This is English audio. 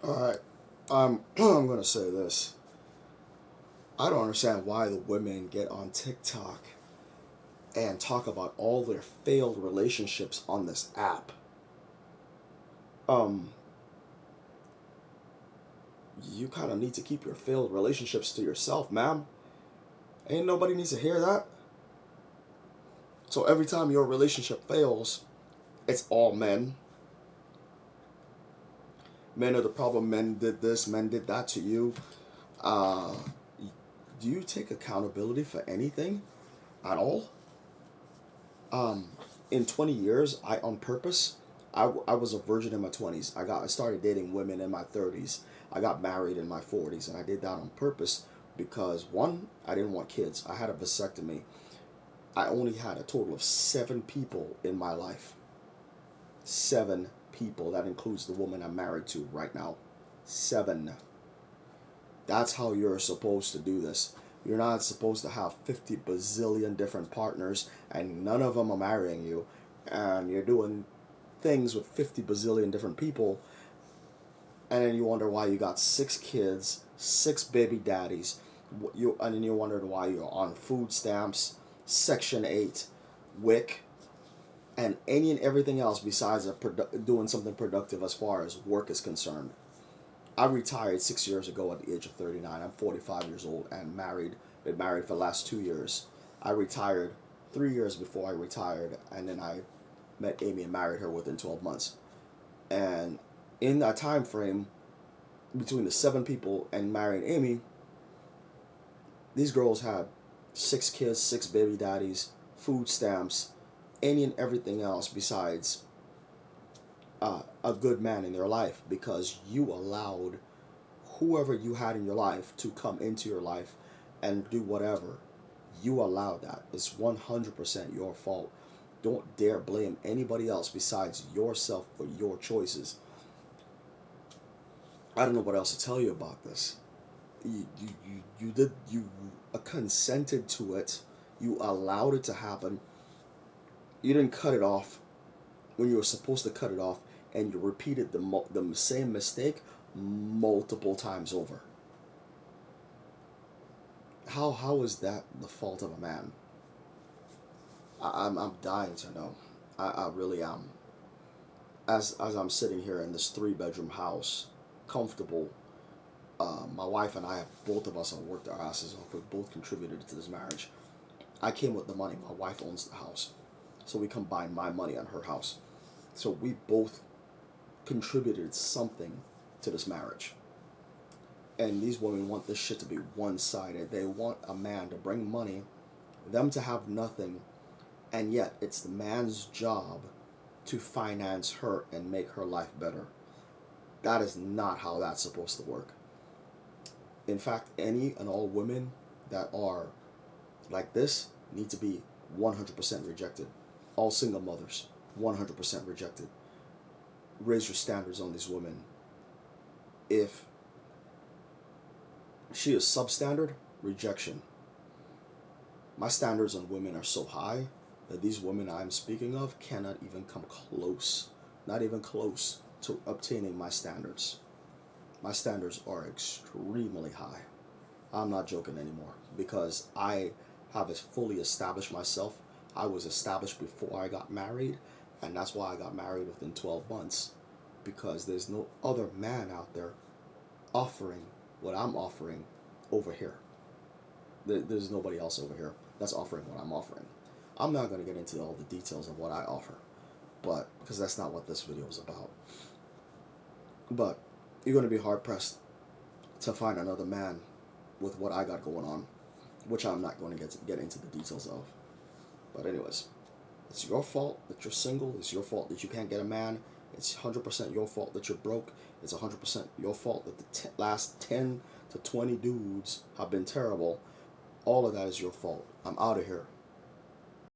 Alright, I'm gonna say this. I don't understand why the women get on TikTok and talk about all their failed relationships on this app. Um, you kind of need to keep your failed relationships to yourself, ma'am. Ain't nobody needs to hear that. So every time your relationship fails, it's all men. Men are the problem. Men did this. Men did that to you. Uh, do you take accountability for anything at all? Um, in 20 years, I on purpose, I was a virgin in my 20s. I started dating women in my 30s. I got married in my 40s, and I did that on purpose because one, I didn't want kids. I had a vasectomy. I only had a total of 7 people in my life. 7 people. That includes the woman I'm married to right now. 7. That's how you're supposed to do this. You're not supposed to have 50 bazillion different partners and none of them are marrying you. And you're doing things with 50 bazillion different people. And then you wonder why you got 6 kids, 6 baby daddies. And then you wondered why you're on food stamps, Section 8, WIC, and any and everything else besides doing something productive as far as work is concerned. I retired 6 years ago at the age of 39. I'm 45 years old and married. Been married for the last 2 years. I retired 3 years before I retired, and then I met Amy and married her within 12 months. And in that time frame, between the 7 people and marrying Amy, these girls had 6 kids, 6 baby daddies, food stamps, any and everything else besides a good man in their life because you allowed whoever you had in your life to come into your life and do whatever. You allowed that. It's 100% your fault. Don't dare blame anybody else besides yourself for your choices. I don't know what else to tell you about this. You did, you consented to it. You allowed it to happen. You didn't cut it off when you were supposed to cut it off, and you repeated the same mistake multiple times over. How is that the fault of a man? I'm dying to know. I really am. As I'm sitting here in this 3 bedroom house, comfortable. My wife and I, both of us have worked our asses off. We both contributed to this marriage. I came with the money. My wife owns the house, so we combined my money on her house. So we both contributed something to this marriage. And these women want this shit to be one-sided. They want a man to bring money, them to have nothing, and yet it's the man's job to finance her and make her life better. That is not how that's supposed to work. In fact, any and all women that are like this need to be 100% rejected. All single mothers, 100% rejected. Raise your standards on these women. If she is substandard, rejection. My standards on women are so high that these women I'm speaking of cannot even come close, not even close to obtaining my standards. My standards are extremely high. I'm not joking anymore because I have fully established myself. I was established before I got married, and that's why I got married within 12 months because there's no other man out there offering what I'm offering over here. There's nobody else over here that's offering what I'm offering. I'm not going to get into all the details of what I offer, but because that's not what this video is about. But you're going to be hard pressed to find another man with what I got going on, which I'm not going to get into the details of. But anyways, it's your fault that you're single. It's your fault that you can't get a man. It's 100% your fault that you're broke. It's 100% your fault that the last 10 to 20 dudes have been terrible. All of that is your fault. I'm out of here.